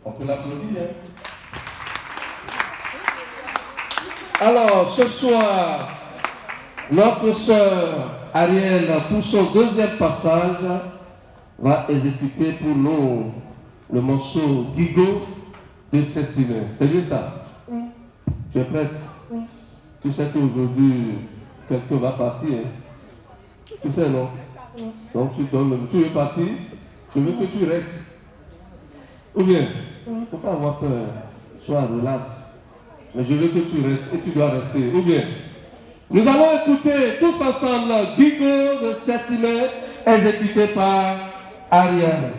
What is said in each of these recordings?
On peut l'applaudir. Hein? Alors, ce soir, notre sœur Ariel, pour son deuxième passage, va exécuter pour nous le morceau Guigo de Saint-Simon. C'est bien ça? Oui. Tu es prête? Oui. Tu sais qu'aujourd'hui, quelqu'un va partir. Hein? Tu sais, non? Oui. Donc tu donnes, tu veux partir, je veux que tu restes. Ou bien, il ne faut pas avoir peur, sois relax. Mais je veux que tu restes et tu dois rester. Ou bien, nous allons écouter tous ensemble Guigo de Saint-Simon, exécuté par Ariel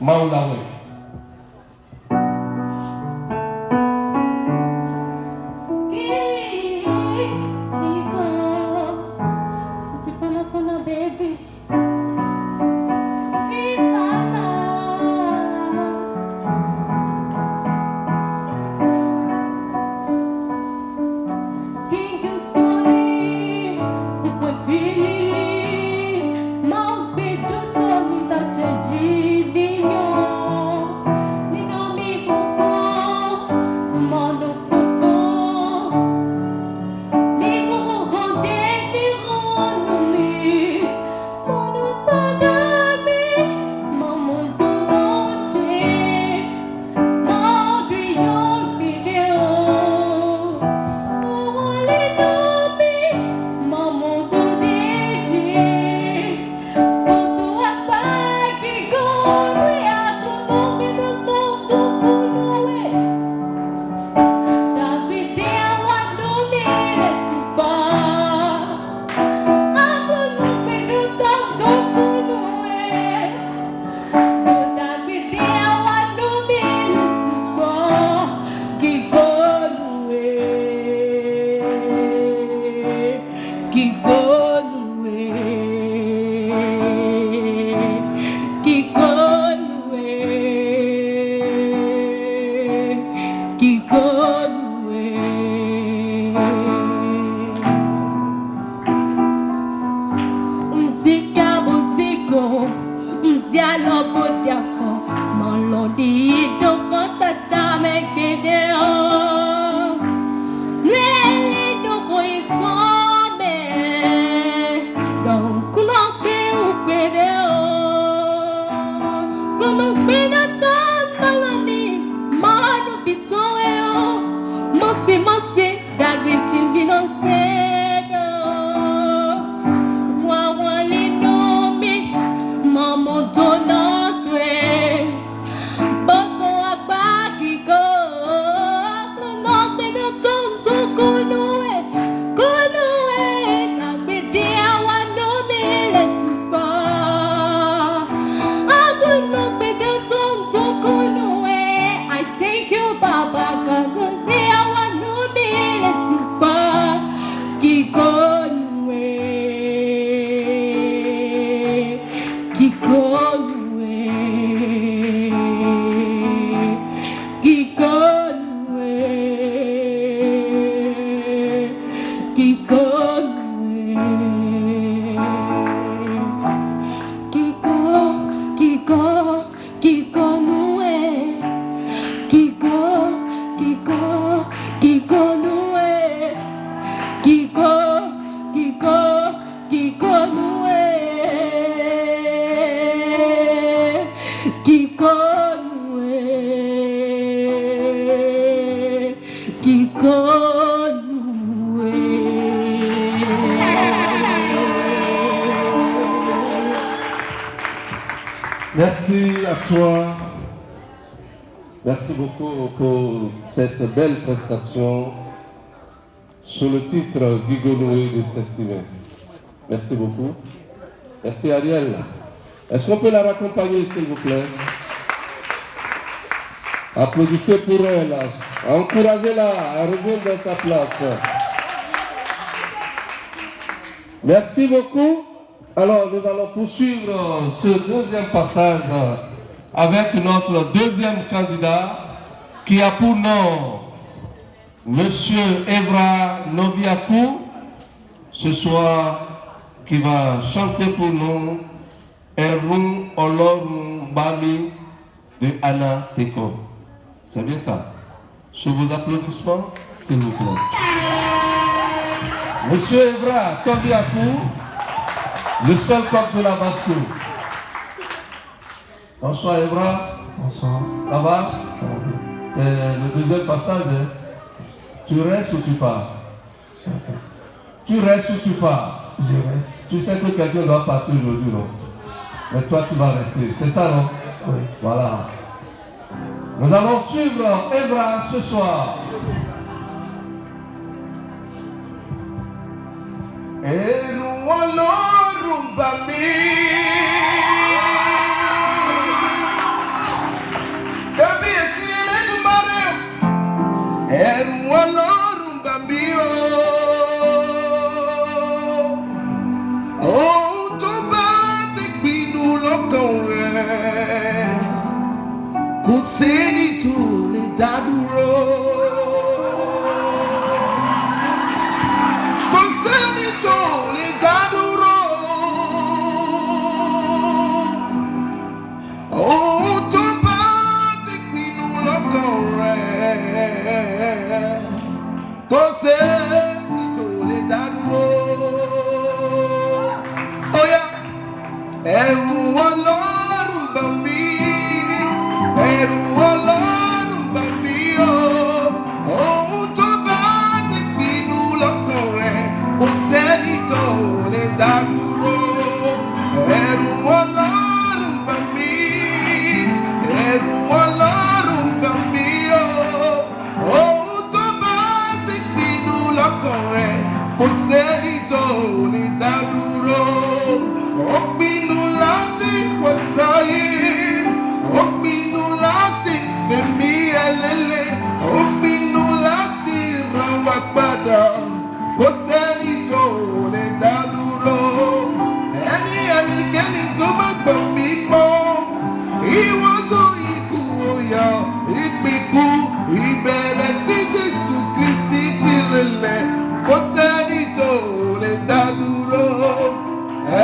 Maoulawe. Merci à toi. Merci beaucoup pour cette belle prestation sur le titre Guigo Noé de Saint-Simon. Merci beaucoup. Merci Ariel. Est-ce qu'on peut la raccompagner s'il vous plaît? Applaudissez pour elle. Encouragez-la à revenir dans sa place. Merci beaucoup. Alors, nous allons poursuivre ce deuxième passage avec notre deuxième candidat qui a pour nom Monsieur Evra Noviakou, ce soir, qui va chanter pour nous Erum Olorum Bami de Anna Teko. C'est bien ça. Sous vos applaudissements, s'il vous plaît. Monsieur Evra, Kandiakou, le seul coq de la Basse-Cour. Bonsoir Evra. Bonsoir. Ça va? Ça va bien. C'est le deuxième passage. Hein? Tu restes ou tu pars? Je reste. Tu restes ou tu pars? Je reste. Tu sais que quelqu'un doit partir aujourd'hui, non? Mais toi, tu vas rester. C'est ça, non? Oui. Voilà. Nous allons suivre Evra ce soir. Kò sẹ́ni tó lè dá dúró. Kò sẹ́ni tó lè dá dúró. Ohun tó bá ti pinnu lọ́kàn rẹ̀. Kò sẹ́ni tó lè dá dúró. Ó yá, ẹ̀rù Ọlọ́run bà mí. Ẹ̀rù Ọlọ́run bà mí o. Ohun tó bá ti pinnu lọ́kàn rẹ̀, kò sẹ́ni tó lè dá dúró. Ẹ̀rù Ọlọ́run bà mí. Ẹ̀rù Ọlọ́run bà mí o. Ohun tó bá ti pinnu lọ́kàn rẹ̀, kò sẹ́ni tó lè dá dúró. Ó pinnu láti wá sáyé. Ó pinnu láti fẹ̀mí ẹlẹ́lẹ́. Ó pinnu láti ràn wá padà. Kò sẹ́ni tó lè dá dúró. Ẹnikẹ́ni tó bá gbà mí gbọ́. Ìwọ tó ikú òyà, ìpínkù, ìbẹ̀rẹ̀ tí Jésù Kristi fi lélẹ̀. Kò sẹ́ni tó lè dá dúró.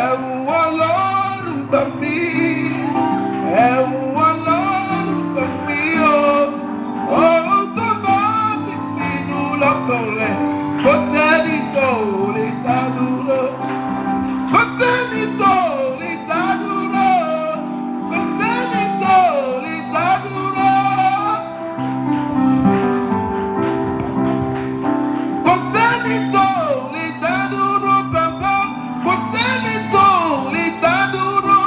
Ẹ̀rù Ọlọ́run bà mí. Ẹ̀rù Ọlọ́run bà mí o. Ohun tó bá ti pinnu lọ́kàn rẹ̀, kò sẹ́ni tó lè dá dúró. Kò sẹ́ni tó lè dá dúró. Kò sẹ́ni tó lè dá dúró. Kò sẹ́ni tó lè dá dúró, bàbá. Kò sẹ́ni tó lè dá dúró.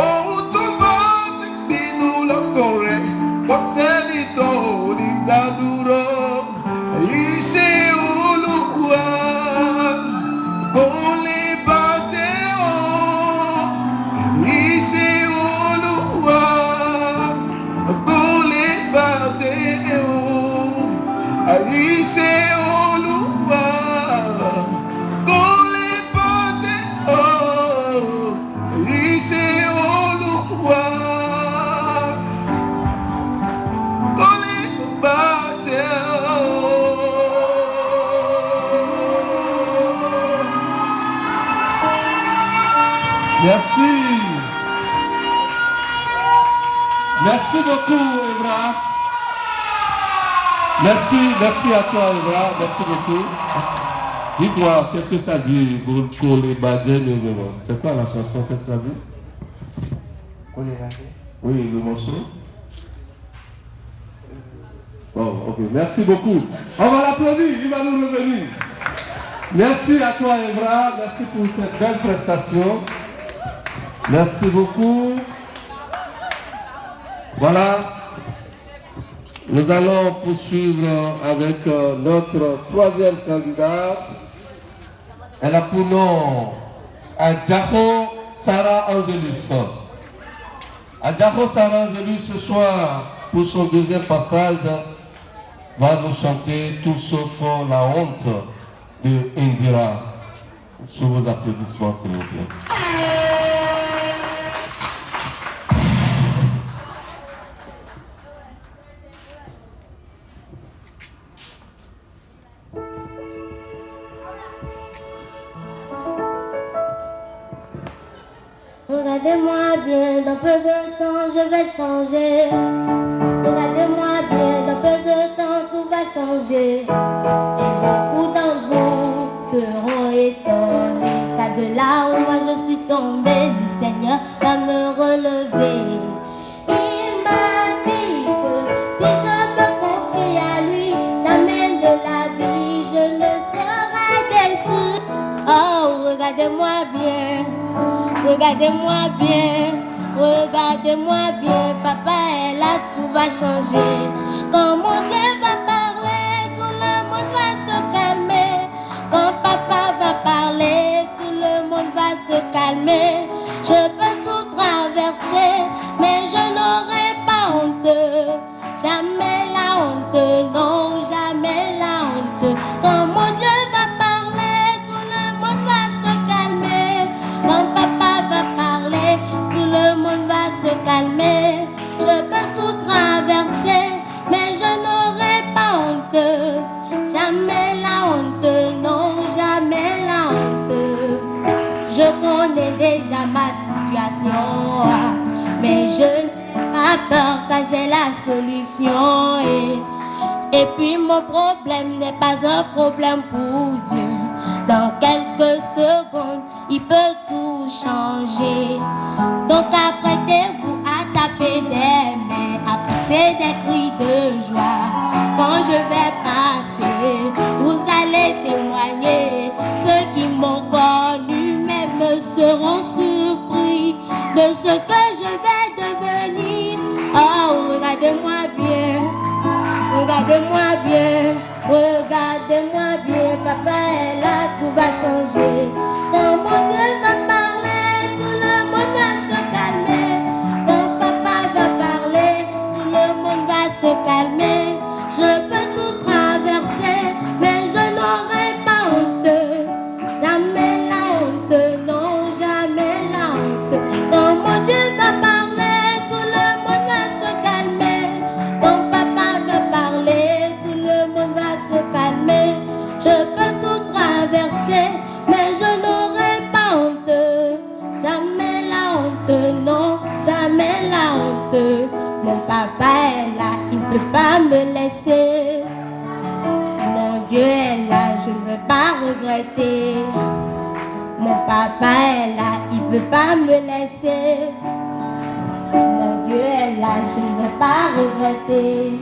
Ohun tó bá ti pinnu lọ́kàn rẹ̀, kò sẹ́ni tó lè dá dúró. Iṣẹ́ Olúwa kò lè bàjẹ́ o. Iṣẹ́ Olúwa kò lè bàjẹ́ o. Iṣẹ́ Olúwa kò lè bàjẹ́ o. Iṣẹ́ Olúwa kò lè bàjẹ́ o. Merci. Merci beaucoup, Evra. Merci à toi, Evra. Merci beaucoup. Dis-moi, qu'est-ce que ça dit pour les badins? C'est quoi la chanson? Qu'est-ce que ça dit? Oui, le morceau. Bon, ok. Merci beaucoup. On va l'applaudir, il va nous revenir. Merci à toi, Evra. Merci pour cette belle prestation. Merci beaucoup. Voilà. Nous allons poursuivre avec notre troisième candidat. Elle a pour nom Adjako Sarah Angelus. Adjako Sarah Angelus ce soir, pour son deuxième passage, va nous chanter Tout sauf la honte de Indira. Sous vos applaudissements, s'il vous plaît. Regardez-moi bien, dans peu de temps je vais changer. Regardez-moi là où moi je suis tombée, le Seigneur va me relever. Il m'a dit que si je me confie à lui, jamais de la vie je ne serai déçue. Oh, regardez-moi bien, regardez-moi bien, regardez-moi bien, papa est là, tout va changer. Quand mon Dieu va parler, tout le monde va se calmer. Quand papa va parler, tout le monde va se calmer. Je peux tout traverser, mais je n'aurai pas honte. Jamais la honte, non, jamais la honte. Quand mon Dieu va parler, tout le monde va se calmer. Quand papa va parler, tout le monde va se calmer. Je peux tout traverser, mais je n'aurai pas honte. Jamais la honte, non, jamais la honte. Je connais déjà ma situation, mais je n'ai pas peur car j'ai la solution. Et puis mon problème n'est pas un problème pour Dieu. Dans quelques secondes, il peut tout changer. Donc apprêtez-vous à taper des mains, à pousser des cris de joie. Quand je vais passer, vous allez témoigner. Ceux qui m'ont connu même seront surpris de ce que je vais devenir. Oh, regardez-moi bien, regardez-moi bien, regardez-moi bien. Papa est là, tout va changer. Quand mon Dieu va parler, tout le monde va se calmer. Quand papa va parler, tout le monde va se calmer. Je peux tout traverser, mais je n'aurai pas honte. Jamais la honte, non, jamais la honte. Quand mon Dieu va parler, tout le monde va se calmer. Quand papa va parler, tout le monde va se calmer. Je peux tout traverser, mais je n'aurai pas honte. Jamais la honte, non, jamais la honte. Mon papa est là, il ne peut pas me laisser. Mon Dieu est là, je ne vais pas regretter. Mon papa est là, il ne peut pas me laisser. Mon Dieu est là, je ne vais pas regretter.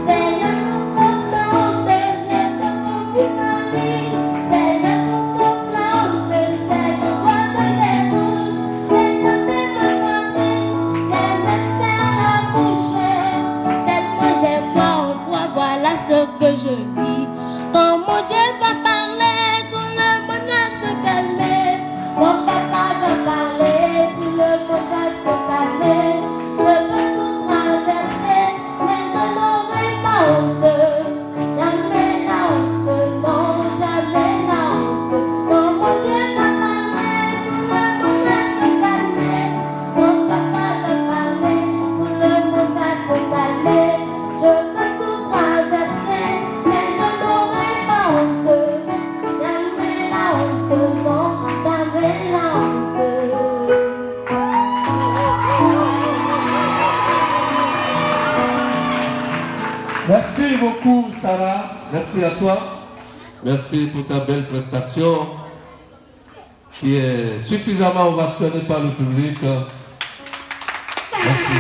Seigneur, tout semblant de je te confie ma vie. Seigneur, tout semblant de Seigneur, toi que j'écoute. Seigneur, fais ma poitrine, j'aime faire la bouche. Tellement j'ai foi en toi, voilà ce que je dis. Quand mon Dieu va parler, tout le monde va se calmer. Quand papa va parler, tout le monde va se calmer. Je peux tout traverser, mais je n'aurai pas honte. Jamais la honte, non, jamais la honte. Quand mon Dieu va parler, tout le monde va se calmer. Quand papa va parler, tout le monde va se calmer. Je peux tout traverser, mais je n'aurai pas honte. Jamais la honte, non, jamais la honte. Merci beaucoup, Sarah. Merci à toi. Merci pour ta belle prestation qui est suffisamment ovationnée par le public. Merci.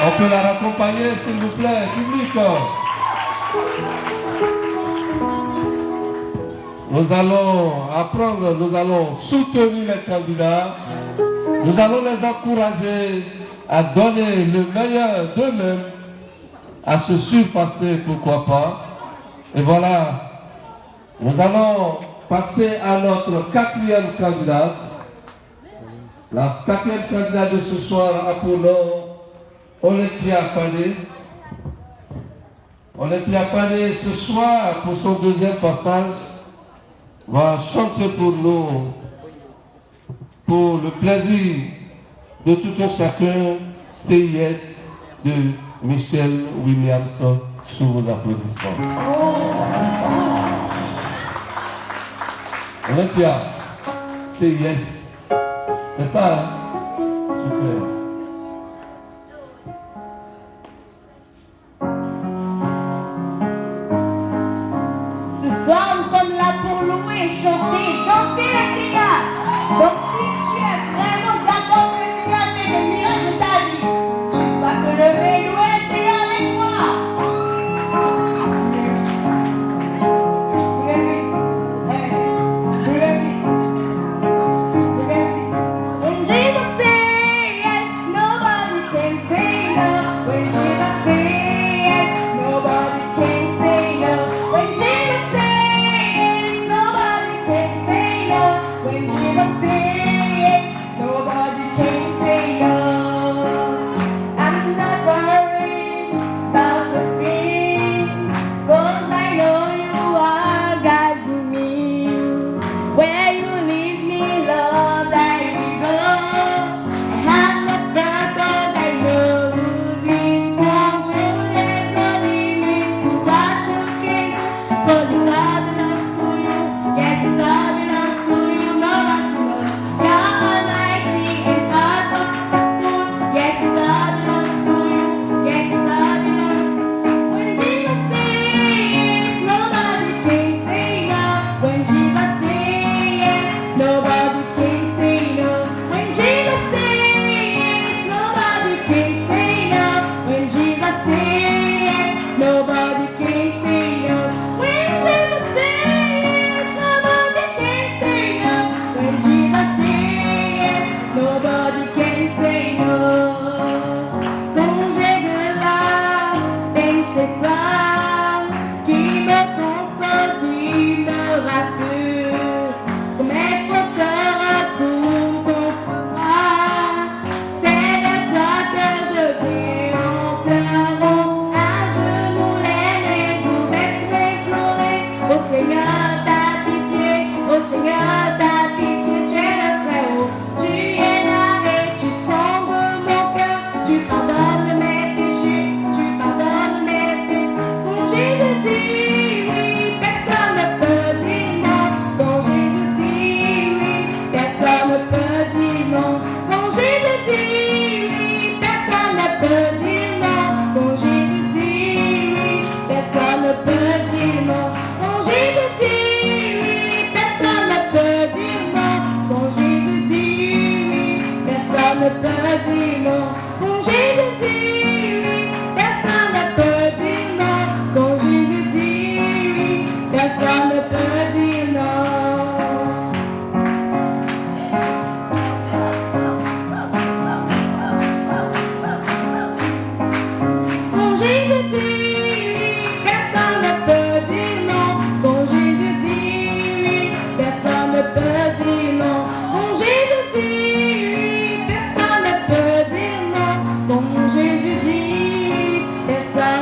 On peut la raccompagner, s'il vous plaît, public. Nous allons apprendre, nous allons soutenir les candidats. Nous allons les encourager à donner le meilleur d'eux-mêmes, à se surpasser, pourquoi pas. Et voilà, nous allons passer à notre quatrième candidate. La quatrième candidate de ce soir a pour nom Olympia Pané. Olympia Pané, ce soir, pour son deuxième passage, va chanter pour nous, pour le plaisir de tout un chacun, CIS de Michelle Williamson, sous vos applaudissements. Olympia, CIS. C'est ça, hein? Super. Ce soir, nous sommes là pour louer, chanter, danser la Seigneur.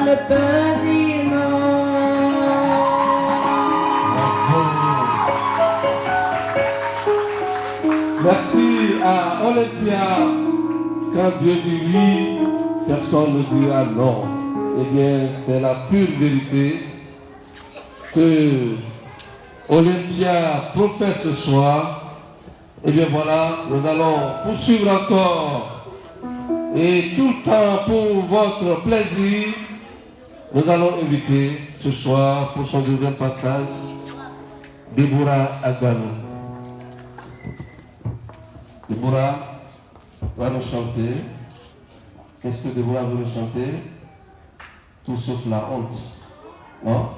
ne peut dire non. Merci à Olympia. Quand Dieu dit oui, personne ne dira non. Eh bien, c'est la pure vérité que Olympia professe ce soir. Eh bien voilà, nous allons poursuivre encore. Et tout le temps pour votre plaisir, nous allons inviter ce soir pour son deuxième passage Déborah Agbanou. Déborah va nous chanter. Qu'est-ce que Déborah veut nous chanter? Tout sauf la honte. Non?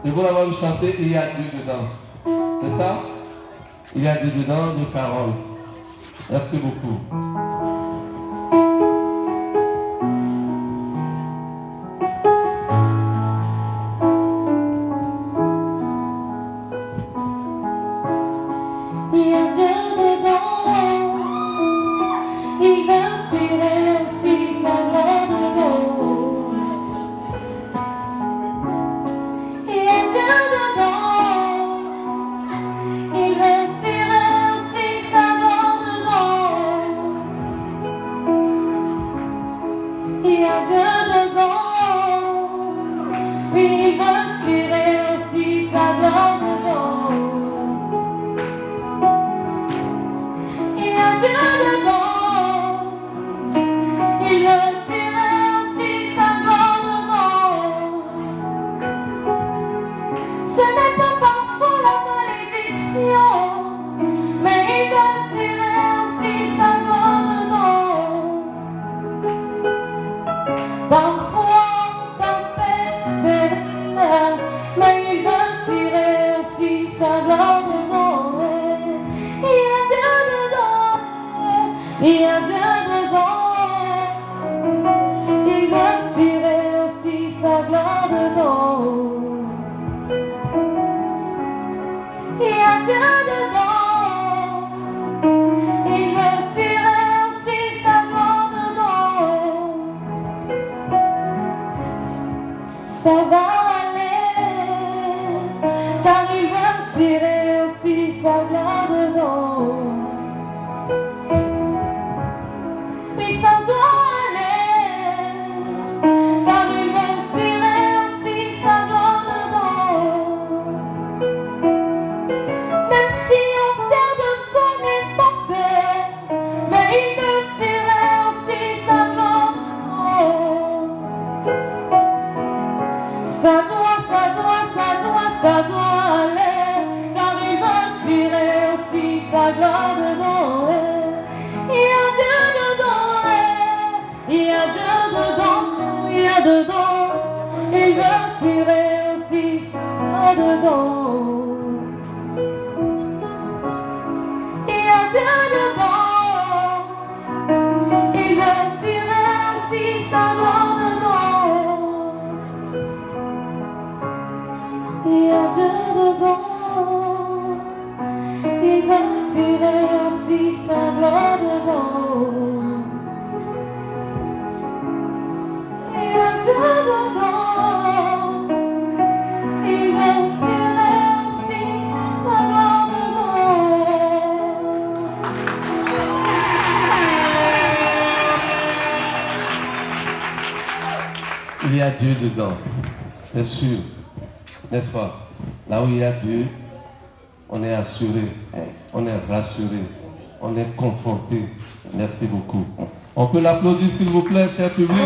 Déborah va nous chanter Il y a Dieu dedans. C'est ça? Il y a Dieu dedans de paroles. Merci beaucoup. Il y a Dieu dedans, c'est sûr, n'est-ce pas? Là où il y a Dieu, on est assuré, on est rassuré, on est conforté. Merci beaucoup. On peut l'applaudir s'il vous plaît, cher public.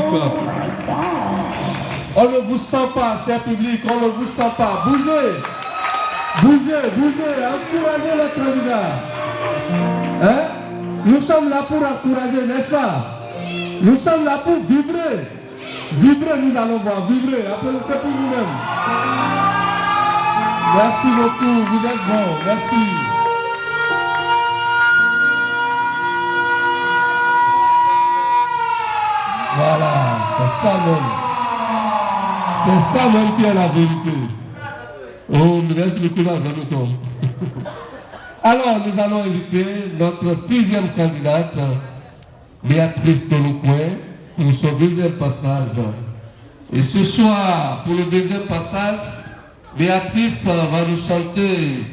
On ne vous sent pas, cher public, on ne vous sent pas. Bougez, bougez, bougez, encouragez le candidat. Hein? Nous sommes là pour encourager, n'est-ce pas? Nous sommes là pour vibrer. Vibrer, nous allons voir, vibrer, applaudissez pour nous-mêmes. Merci beaucoup, vous êtes bons, merci. Voilà, c'est ça même. C'est ça même qui est la vérité. Oh, nous reste le courage dans le temps. Alors, nous allons inviter notre 6e candidate, Béatrice Tolokoué pour son deuxième passage. Et ce soir, pour le deuxième passage, Béatrice va nous chanter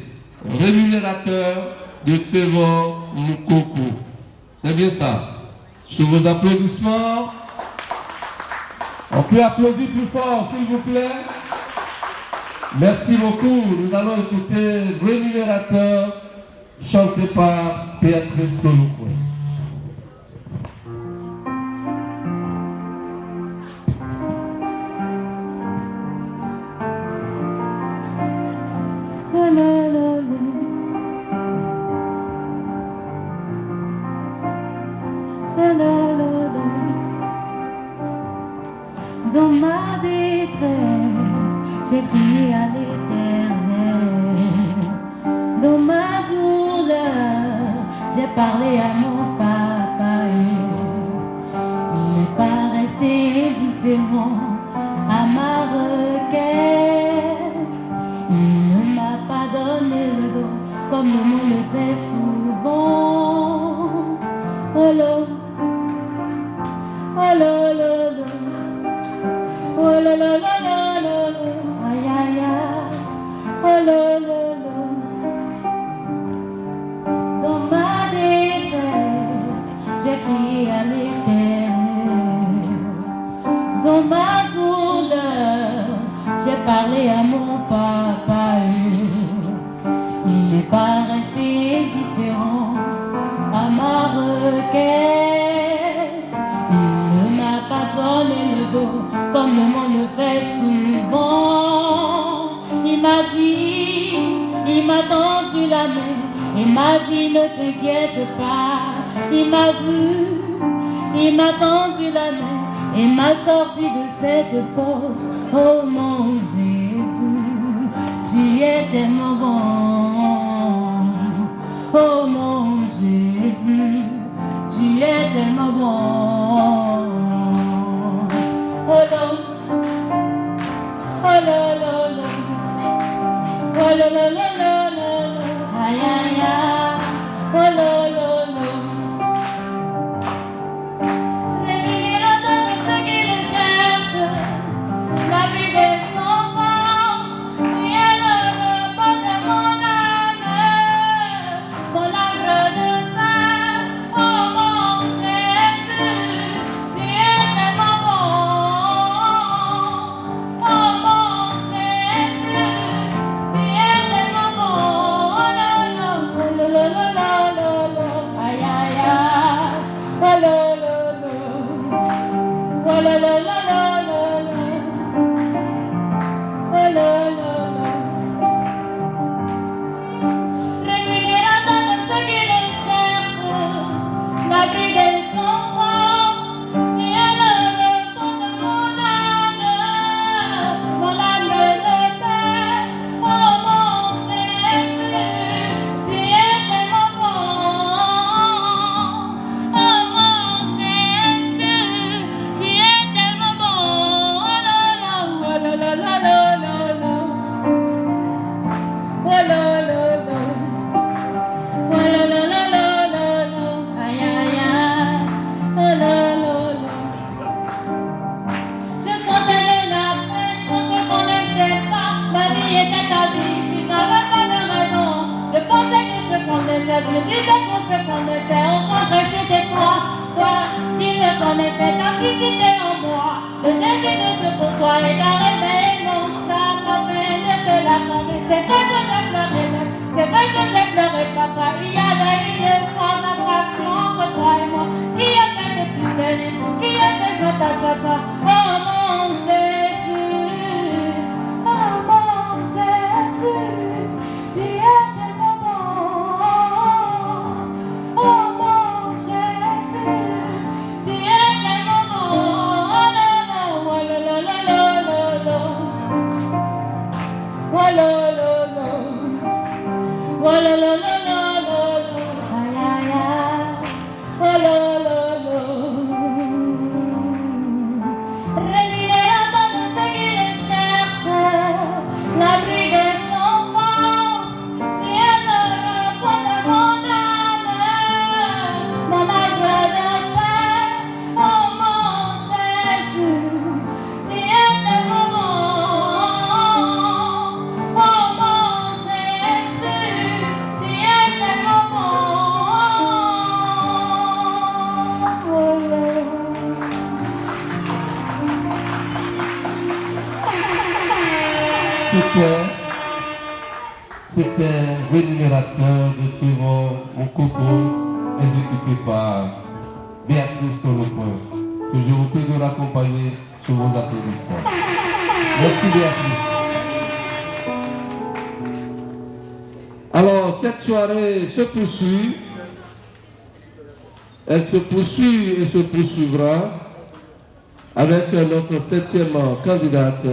Rémunérateur de Févon Moukoko. C'est bien ça. Sous vos applaudissements, on peut applaudir plus fort, s'il vous plaît. Merci beaucoup. Nous allons écouter Rémunérateur, chanté par Béatrice Tolokoué. Dans ma détresse, j'ai crié à l'Éternel. Dans ma douleur, j'ai parlé à mon papa. Il n'est pas resté indifférent à ma requête. Il ne m'a pas donné le dos comme le monde le fait souvent. Oh là, oh là là là. Oh la la la la la, aïe aïe aïe, oh la la la. Dans ma détresse, j'ai crié à l'Éternel. Dans ma douleur, j'ai parlé à mon papa. Il n'est pas resté indifférent à ma requête. Il ne m'a pas donné le dos comme le monde le fait souvent. Il m'a dit, il m'a tendu la main, il m'a dit ne t'inquiète pas. Il m'a vu, il m'a tendu la main et m'a sorti de cette fosse. Oh mon Jésus, tu es tellement bon. Oh mon Jésus, tu es tellement bon. Oh là, oh là là là, oh là là là là là, aïe aïe aïe, oh là là là. Rémunérant de ceux qui le cherchent, la vie des sans force, tu es le repos de mon âme de pain, oh mon Jésus, tu es tellement bon. Je disais qu'on se connaissait, au contraire c'était toi qui me connaissais, ta suscité en moi le désir de te côtoyer et t'as réveillé mon charme afin de te l'accorder. C'est vrai que j'ai pleuré, c'est vrai que j'ai pleuré papa. Il y avait une forte attraction entre toi et moi qui a fait de petits saigner, qui a fait chata chata. Oh mon Jésus, oh mon Jésus, tu es tellement bon. Oh mon Jésus, tu es tellement bon. Oh là là, oh là là là là là là. Oh là là là. Oh là là là là là. Aïe aïe aïe. C'était rémunérateur de suivre mon coco exécuté par Béatrice Solopin, que je vous prie de l'accompagner sur vos applaudissements. Merci Béatrice. Alors, cette soirée se poursuit. Elle se poursuit et se poursuivra avec notre 7e candidate.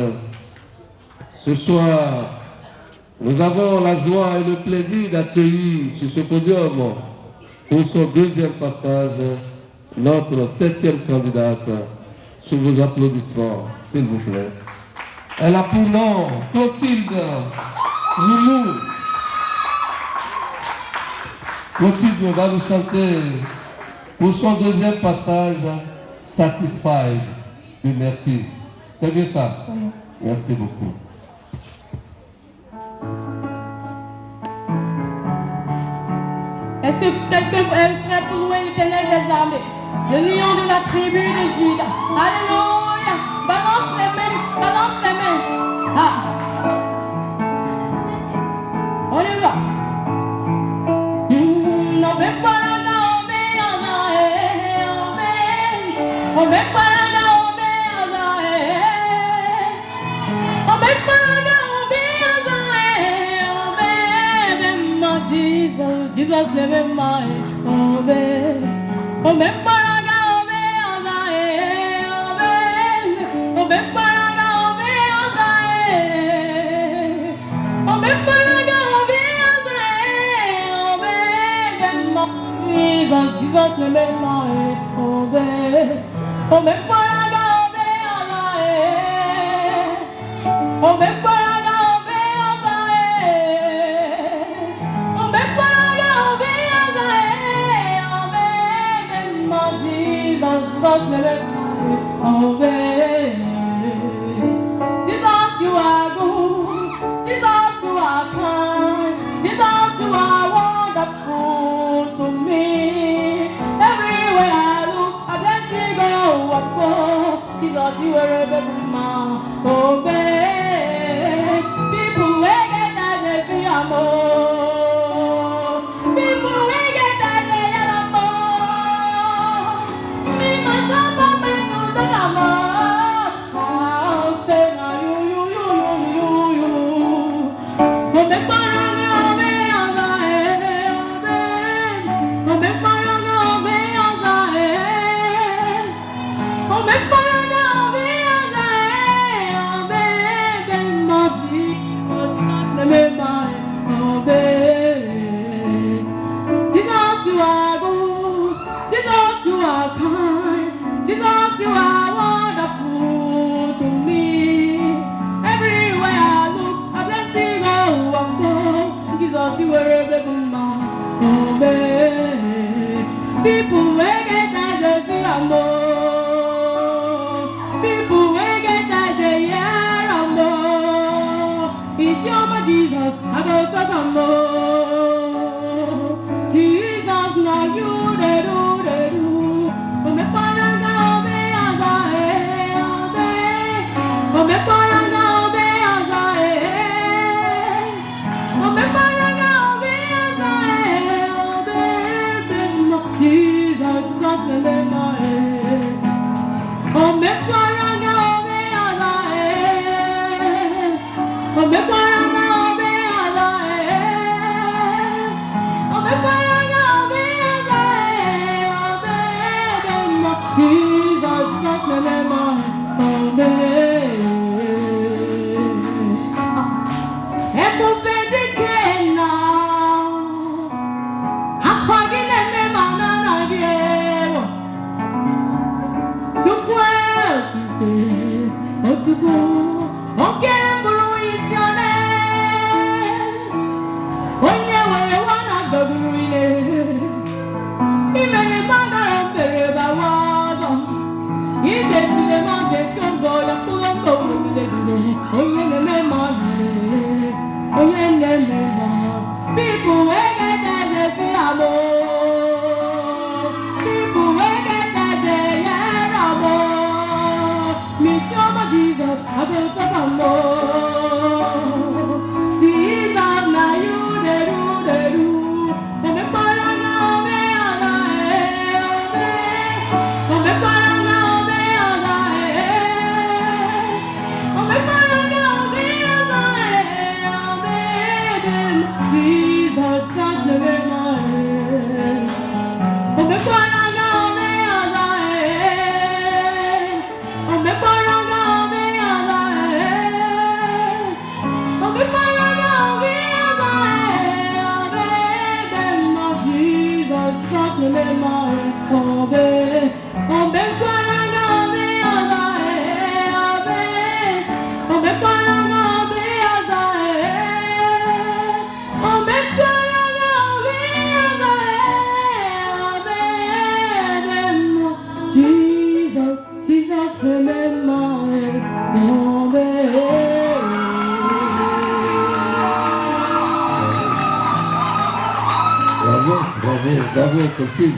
Ce soir, nous avons la joie et le plaisir d'accueillir sur ce podium pour son 2e passage notre 7e candidate. Sous vos applaudissements, s'il vous plaît. Elle a pour nom Clotilde Roumou. Clotilde va nous chanter pour son 2e passage Satisfied. Et merci. C'est bien ça? Oui. Merci beaucoup. Est-ce que quelqu'un est prêt pour louer l'Éternel des armées, le lion de la tribu de Juda? Alléluia! Balance les mains, balance les mains. Ah. On y va. On met pas la naomé, on met pas la naomé, on met pas la naomé, Jesus never mind, oh me paraga, oh me paraga, oh me paraga, Jesus never mind, oh me paraga, oh me paraga. Jesus, you are good. Jesus, you are kind. Jesus, you are wonderful to me. Everywhere I look, I bless you go up. Jesus, you are a good man. Obey. People wake it as they see a more. People wake it as they yell more. Me myself. People wake it as they see a more. People wake it as they hear a more. It's your Jesus, I go talk a more. Jesus, now you they do. Oh me paranga, oh me aza, oh me paranga, oh me aza, oh me paranga, oh me aza. Jesus, oh me paranga, oh me aza, oh me paranga, oh me aza, oh me paranga, oh me aza, Jesus, oh me. Vous avez votre fils.